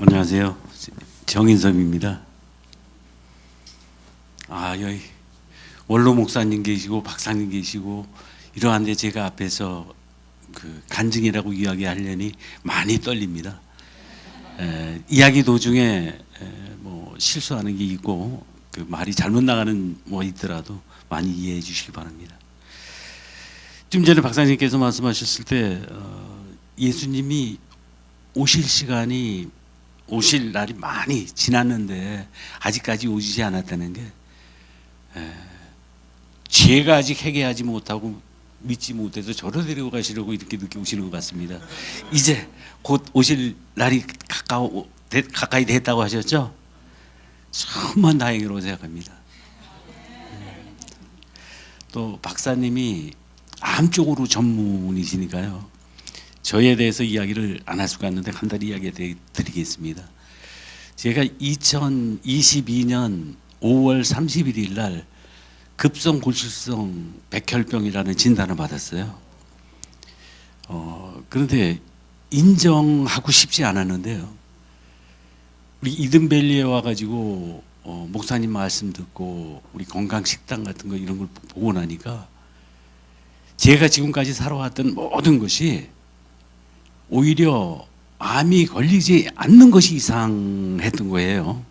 안녕하세요. 정인섭입니다. 여기 원로 목사님 계시고 박사님 계시고 이러한데 제가 앞에서 그 간증이라고 이야기하려니 많이 떨립니다. 이야기 도중에 뭐 실수하는 게 있고 그 말이 잘못 나가는 뭐 있더라도 많이 이해해 주시기 바랍니다. 좀 전에 박사님께서 말씀하셨을 때 예수님이 오실 날이 많이 지났는데 아직까지 오시지 않았다는 게 죄가 아직 회개하지 못하고 믿지 못해서 저를 데리고 가시려고 이렇게 늦게 오시는 것 같습니다. 이제 곧 오실 날이 가까이 됐다고 하셨죠? 정말 다행이라고 생각합니다. 또 박사님이 암 쪽으로 전문이시니까요. 저에 대해서 이야기를 안 할 수가 없는데 간단히 이야기 드리겠습니다. 제가 2022년 5월 31일 날 급성 골수성 백혈병이라는 진단을 받았어요. 그런데 인정하고 싶지 않았는데요. 우리 이든밸리에 와가지고 목사님 말씀 듣고 우리 건강식단 같은 거 이런 걸 보고 나니까 제가 지금까지 살아왔던 모든 것이 오히려 암이 걸리지 않는 것이 이상했던 거예요.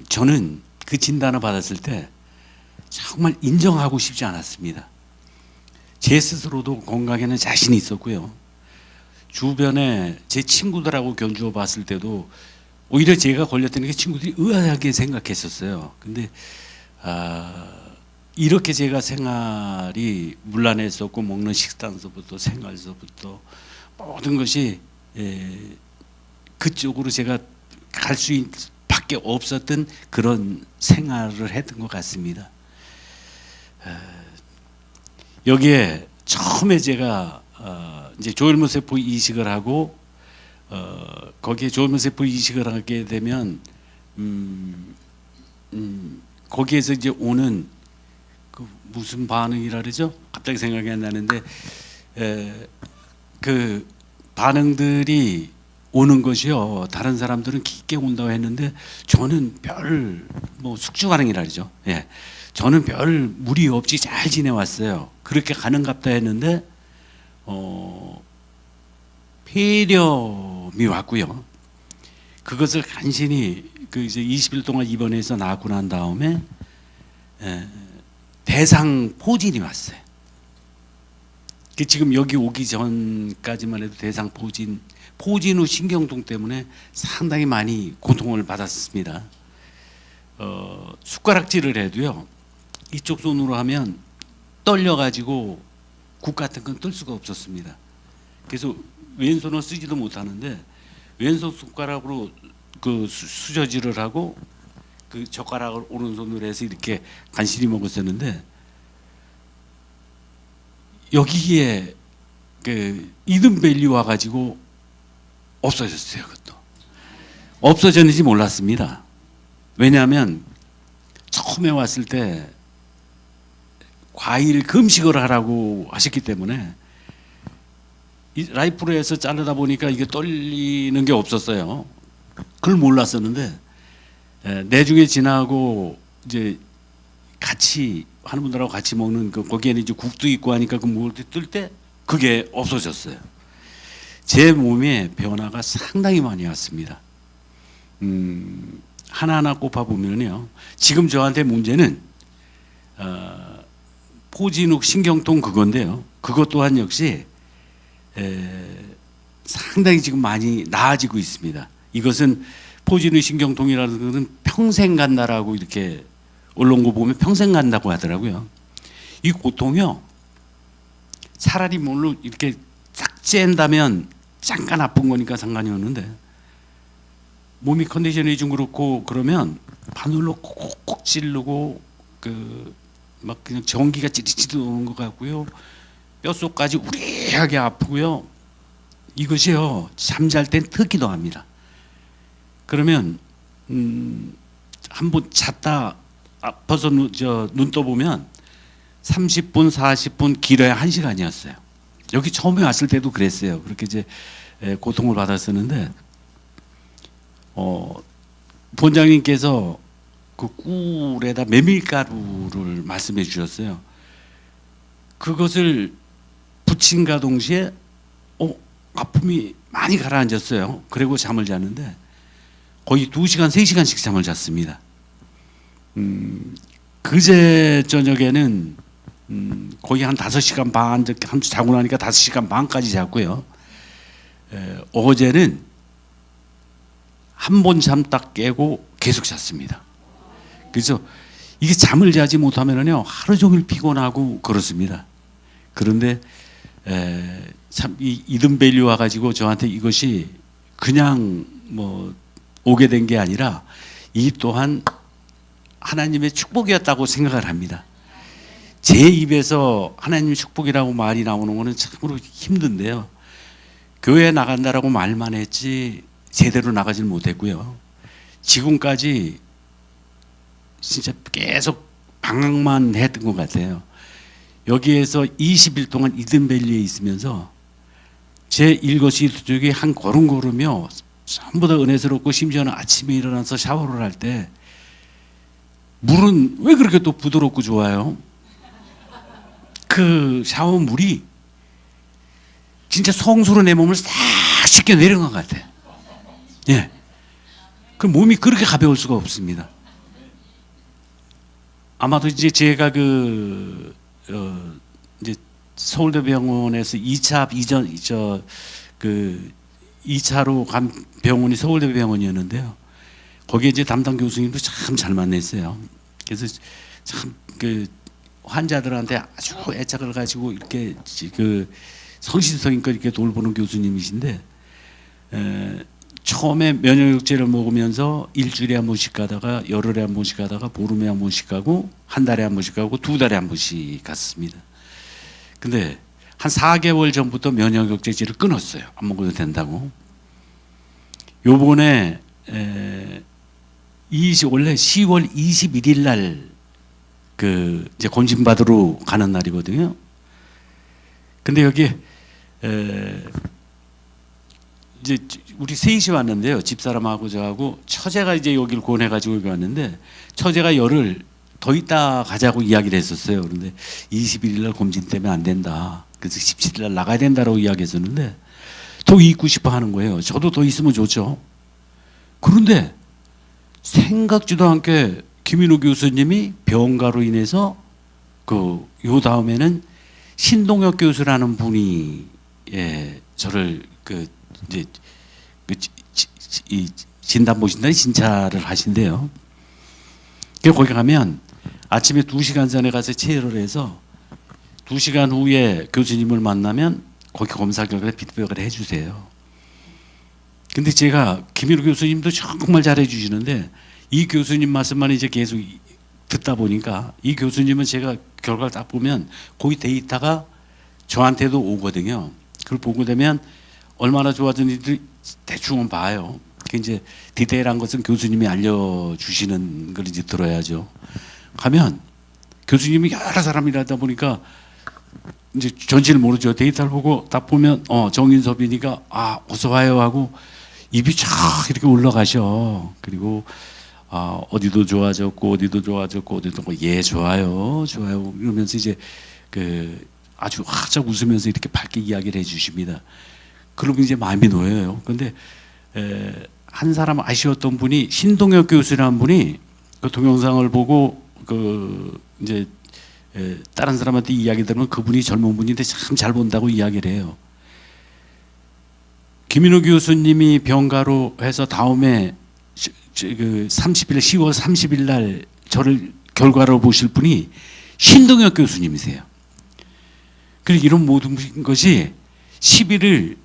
저는 그 진단을 받았을 때 정말 인정하고 싶지 않았습니다. 제 스스로도 건강에는 자신이 있었고요. 주변에 제 친구들하고 견주어 봤을 때도 오히려 제가 걸렸다는 게 친구들이 의아하게 생각했었어요. 근데 이렇게 제가 생활이 문란했었고 먹는 식단서부터 생활서부터 모든 것이 그쪽으로 제가 갈 수 밖에 없었던 그런 생활을 했던 것 같습니다. 여기에 처음에 제가 이제 조혈모세포 이식을 하고 거기에 조혈모세포 이식을 하게 되면 거기에서 이제 오는 무슨 반응이라 그러죠? 갑자기 생각이 안 나는데 그 반응들이 오는 것이요. 다른 사람들은 깊게 온다고 했는데 저는 별 뭐 숙주 반응이라 그러죠. 예, 저는 별 무리 없이 잘 지내왔어요. 그렇게 가는갑다 했는데 폐렴이 왔고요. 그것을 간신히 그 이제 20일 동안 입원해서 나고 난 다음에 대상포진이 왔어요. 지금 여기 오기 전까지만 해도 대상포진 후 신경통 때문에 상당히 많이 고통을 받았습니다. 숟가락질을 해도요, 이쪽 손으로 하면 떨려가지고 국 같은 건 뜰 수가 없었습니다. 그래서 왼손을 쓰지도 못하는데 왼손 숟가락으로 그 수저질을 하고 그 젓가락을 오른손으로 해서 이렇게 간신히 먹었었는데 여기에 그 이든밸리 와가지고 없어졌어요. 그것도 없어졌는지 몰랐습니다. 왜냐하면 처음에 왔을 때 과일 금식을 하라고 하셨기 때문에 라이프로 해서 자르다 보니까 이게 떨리는 게 없었어요. 그걸 몰랐었는데 내중에 지나고 이제 같이 하는 분들하고 같이 먹는 거기에는 이제 국도 있고 하니까 그 먹을 때 뜰 때 그게 없어졌어요. 제 몸에 변화가 상당히 많이 왔습니다. 하나하나 꼽아 보면요, 지금 저한테 문제는 포진 후 신경통 그건데요. 그것 또한 역시 상당히 지금 많이 나아지고 있습니다. 이것은 포진 후 신경통이라는 것은 평생 간다라고 이렇게 언론 거 보면 평생 간다고 하더라고요. 이 고통이요, 차라리 뭘로 이렇게 싹 쨘다면 잠깐 아픈 거니까 상관이 없는데 몸이 컨디션이 좀 그렇고 그러면 바늘로 콕콕 찌르고 막 그냥 전기가 찌릿찌릿 오는 것 같고요. 뼛속까지 우리하게 아프고요. 이것이요, 잠잘 땐 특기도 합니다. 그러면 한번 잤다 아파서 눈 떠보면 30분, 40분, 길어야 1시간이었어요. 여기 처음에 왔을 때도 그랬어요. 그렇게 이제 고통을 받았었는데 본장님께서 그 꿀에다 메밀가루를 말씀해 주셨어요. 그것을 붙임과 동시에 아픔이 많이 가라앉았어요. 그리고 잠을 잤는데 거의 2시간, 3시간씩 잠을 잤습니다. 그제 저녁에는 거의 한 5시간 반, 자고 나니까 5시간 반까지 잤고요. 어제는 한 번 잠 딱 깨고 계속 잤습니다. 그래서 이게 잠을 자지 못하면요 하루 종일 피곤하고 그렇습니다. 그런데 참 이 이든밸리 와가지고 저한테 이것이 그냥 뭐 오게 된 게 아니라 이 또한 하나님의 축복이었다고 생각을 합니다. 제 입에서 하나님의 축복이라고 말이 나오는 거는 참으로 힘든데요. 교회 나간다라고 말만 했지 제대로 나가질 못했고요. 지금까지 진짜 계속 방황만 했던 것 같아요. 여기에서 20일 동안 이든밸리에 있으면서 제 일거수일투족이 한 걸음 걸으며 전부 다 은혜스럽고, 심지어는 아침에 일어나서 샤워를 할 때 물은 왜 그렇게 또 부드럽고 좋아요? 그 샤워 물이 진짜 성수로 내 몸을 싹 씻겨 내린 것 같아. 예. 그 몸이 그렇게 가벼울 수가 없습니다. 아마도 이제 제가 이제 서울대병원에서 2차 이전 그 2차로 간 병원이 서울대병원이었는데요. 거기에 이제 담당 교수님도 참 잘 만났어요. 그래서 참 그 환자들한테 아주 애착을 가지고 이렇게 그 성심성의껏 이렇게 돌보는 교수님이신데, 처음에 면역력제를 먹으면서 일주일에 한 번씩 가다가 열흘에 한 번씩 가다가 보름에 한 번씩 가고 한 달에 한 번씩 가고 2달에 한 번씩 갔습니다. 근데 한 4개월 전부터 면역력제제를 끊었어요. 안 먹어도 된다고. 요번에 원래 10월 21일 날 그 이제 검진 받으러 가는 날이거든요. 근데 여기 이제 우리 셋이 왔는데요. 집사람하고 저하고 처제가 이제 여기를 권해가지고 여기 왔는데, 처제가 열흘 더 있다 가자고 이야기를 했었어요. 그런데 21일 날 검진 때문에 안 된다. 그래서 17일 날 나가야 된다라고 이야기했었는데 더 있고 싶어 하는 거예요. 저도 더 있으면 좋죠. 그런데 생각지도 않게 김인호 교수님이 병가로 인해서 요 다음에는 신동엽 교수라는 분이 저를 이제 이 진단 보신다니 진찰을 하신대요. 거기 가면 아침에 2시간 전에 가서 체열을 해서 2시간 후에 교수님을 만나면 거기 검사 결과를 피드백을 해주세요. 근데 제가 김일우 교수님도 정말 잘해 주시는데 이 교수님 말씀만 이제 계속 듣다 보니까, 이 교수님은 제가 결과를 딱 보면 거기 데이터가 저한테도 오거든요. 그걸 보고 되면 얼마나 좋아졌는지 대충은 봐요. 이제 디테일한 것은 교수님이 알려주시는 걸 이제 들어야죠. 가면 교수님이 여러 사람이라다 보니까 이제 전체를 모르죠. 데이터를 보고 딱 보면 정인섭이니까 어서 와요 하고 입이 쫙 이렇게 올라가셔. 그리고 어디도 좋아졌고 어디도 좋아졌고 어디도 예 좋아요 좋아요 이러면서 이제 아주 활짝 웃으면서 이렇게 밝게 이야기를 해주십니다. 그러면 이제 마음이 놓여요. 근데 한 사람 아쉬웠던 분이 신동엽 교수라는 분이 그 동영상을 보고 이제 다른 사람한테 이야기 들으면 그분이 젊은 분인데 참 잘 본다고 이야기를 해요. 김인호 교수님이 병가로 해서 다음에 30일 10월 30일 날 저를 결과로 보실 분이 신동엽 교수님이세요. 그리고 이런 모든 것이 11일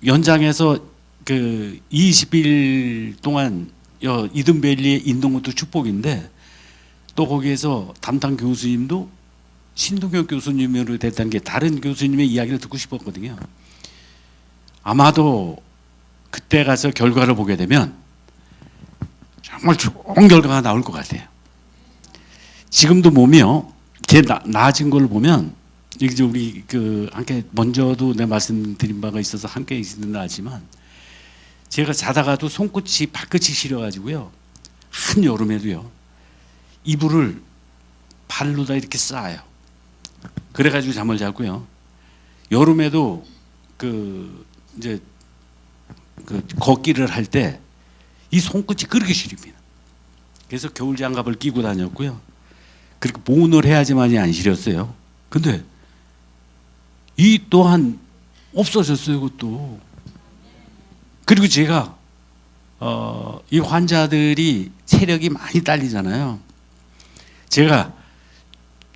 연장해서 20일 동안 이든밸리에 있는 것도 축복인데, 또 거기에서 담당 교수님도 신동엽 교수님으로 됐다는 게 다른 교수님의 이야기를 듣고 싶었거든요. 아마도 그때 가서 결과를 보게 되면 정말 좋은 결과가 나올 것 같아요. 지금도 몸이요, 걔 나아진 걸 보면, 이제 우리 함께 먼저도 내가 말씀드린 바가 있어서 함께 있는 나지만 제가 자다가도 손끝이 발끝이 시려가지고요. 한 여름에도요. 이불을 발로다 이렇게 쌓아요. 그래가지고 잠을 자고요. 여름에도 이제 걷기를 할 때 이 손끝이 그렇게 시립니다. 그래서 겨울 장갑을 끼고 다녔고요. 그렇게 보온을 해야지만이 안 시렸어요. 근데 이 또한 없어졌어요, 그것도. 그리고 제가 이 환자들이 체력이 많이 딸리잖아요. 제가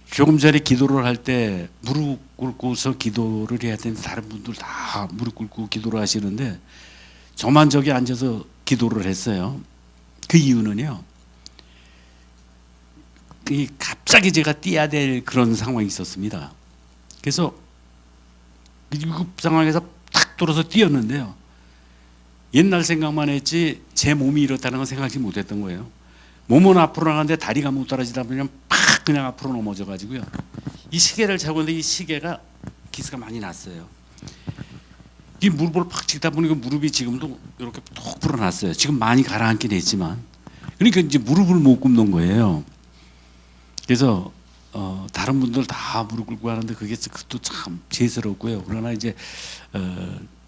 조금 전에 기도를 할 때 무릎 꿇고서 기도를 해야 되는데 다른 분들 다 무릎 꿇고 기도를 하시는데 저만 저기 앉아서 기도를 했어요. 그 이유는요. 갑자기 제가 뛰어야 될 그런 상황이 있었습니다. 그래서 그 상황에서 탁 돌아서 뛰었는데요. 옛날 생각만 했지 제 몸이 이렇다는 건 생각지 못했던 거예요. 몸은 앞으로 나가는데 다리가 못 따라지다 보면 팍 그냥 앞으로 넘어져 가지고요. 이 시계를 차고 있는데 이 시계가 기스가 많이 났어요. 이 무릎을 팍 치다 보니까 무릎이 지금도 이렇게 톡 불어났어요. 지금 많이 가라앉긴 했지만, 그러니까 이제 무릎을 못 꿇는 거예요. 그래서 다른 분들 다 무릎 꿇고 하는데 그것도 참 죄스럽고요. 그러나 이제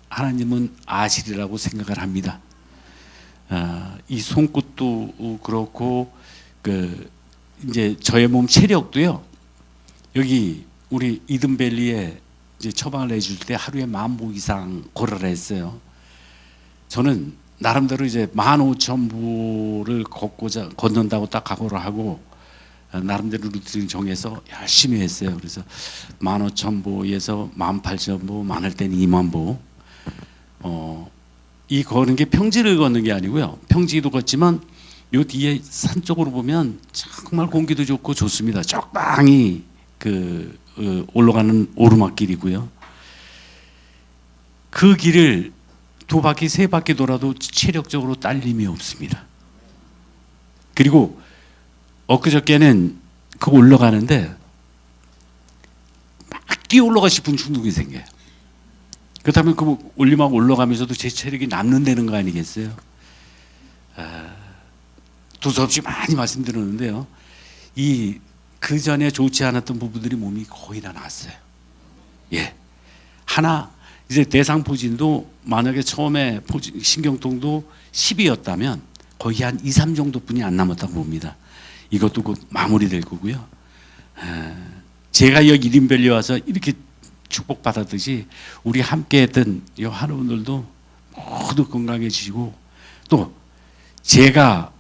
하나님은 아시리라고 생각을 합니다. 이 손끝도 그렇고 이제 저의 몸 체력도요. 여기 우리 이든밸리에 이제 처방을 해줄 때 하루에 10,000보 이상 걸으라 했어요. 저는 나름대로 이제 15,000보를 걷는다고 딱 각오를 하고 나름대로 루틴 정해서 열심히 했어요. 그래서 15,000보에서 18,000보, 많을 때는 20,000보. 이 걷는 게 평지를 걷는 게 아니고요. 평지도 걷지만 요 뒤에 산 쪽으로 보면 정말 공기도 좋고 좋습니다. 적당히 올라가는 오르막길이고요. 그 길을 2바퀴, 3바퀴 돌아도 체력적으로 딸림이 없습니다. 그리고 엊그저께는 그거 올라가는데 막 뛰어 올라가 싶은 충동이 생겨요. 그렇다면 그 올리막 올라가면서도 제 체력이 남는다는 거 아니겠어요? 두서없이 많이 말씀드렸는데요. 그 전에 좋지 않았던 부분들이 몸이 거의 다 나았어요. 예. 하나, 이제 대상포진도 만약에 처음에 신경통도 10이었다면 거의 한 2, 3 정도뿐이 안 남았다고 봅니다. 이것도 곧 마무리될 거고요. 제가 여기 이린밸리 와서 이렇게 축복받았듯이 우리 함께 했던 이 환우분들도 모두 건강해지시고 또 제가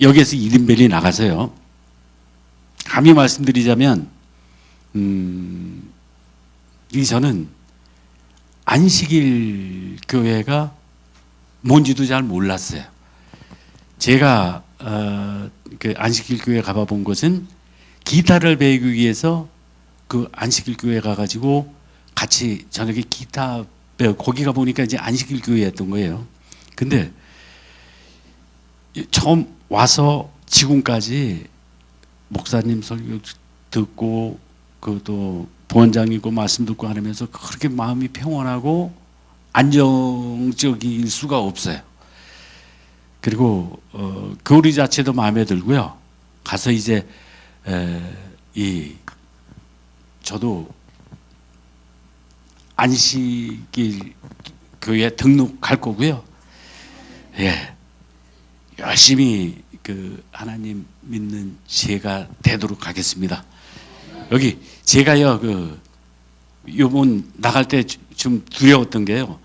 여기에서 이린밸리 나가서요. 감히 말씀드리자면 저는 안식일 교회가 뭔지도 잘 몰랐어요. 제가 그 안식일 교회 가봐 본 것은 기타를 배우기 위해서 그 안식일 교회 가가지고 같이 저녁에 기타 거기 가 보니까 이제 안식일 교회였던 거예요. 근데 처음 와서 지금까지 목사님 설교 듣고 또 부원장이고 말씀 듣고 하면서 그렇게 마음이 평온하고 안정적일 수가 없어요. 그리고 교리 자체도 마음에 들고요. 가서 이제 저도 안식일 교회 등록할 거고요. 예, 열심히 하나님 믿는 제가 되도록 하겠습니다. 여기 제가요 요번 나갈 때 좀 두려웠던 게요.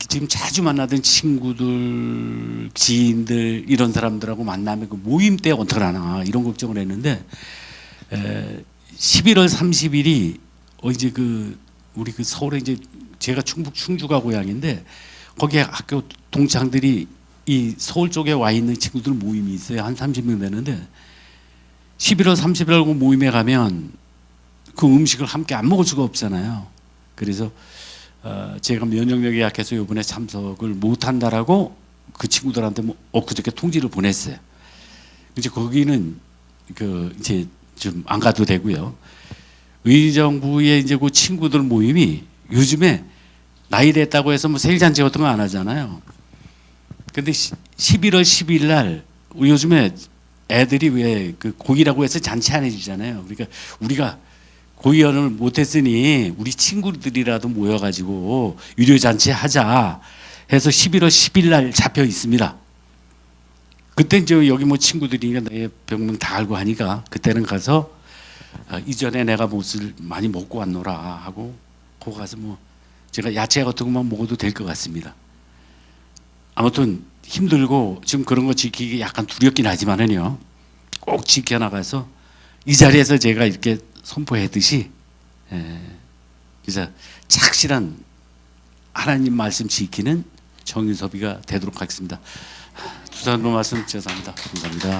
지금 자주 만나던 친구들, 지인들 이런 사람들하고 만나면 그 모임 때 어떡하나 이런 걱정을 했는데 11월 30일이 이제 우리 서울에 이제 제가 충북 충주가 고향인데 거기에 학교 동창들이 이 서울 쪽에 와 있는 친구들 모임이 있어요. 한 30명 되는데 11월 30일 그 모임에 가면 그 음식을 함께 안 먹을 수가 없잖아요. 그래서 제가 면역력이 약해서 이번에 참석을 못 한다라고 그 친구들한테 엊그저께 통지를 보냈어요. 이제 거기는 이제 좀 안 가도 되고요. 의정부의 이제 그 친구들 모임이 요즘에 나이 됐다고 해서 뭐 생일잔치 같은 거 안 하잖아요. 근데 11월 10일 날 요즘에 애들이 왜 그 고기라고 해서 잔치 안 해주잖아요. 그러니까 우리가 고의연을 못했으니 우리 친구들이라도 모여가지고 유료 잔치 하자 해서 11월 10일 날 잡혀 있습니다. 그때 이제 여기 뭐 친구들이니까 내 병문 다 알고 하니까 그때는 가서 이전에 내가 무엇을 많이 먹고 왔노라 하고 거기 가서 뭐 제가 야채 같은 것만 먹어도 될 것 같습니다. 아무튼 힘들고 지금 그런 거 지키기 약간 두렵긴 하지만은요 꼭 지켜나가서 이 자리에서 제가 이렇게 선포했듯이 그래서 착실한 하나님 말씀 지키는 정윤섭이가 되도록 하겠습니다. 두 사람 말씀 죄송합니다. 감사합니다.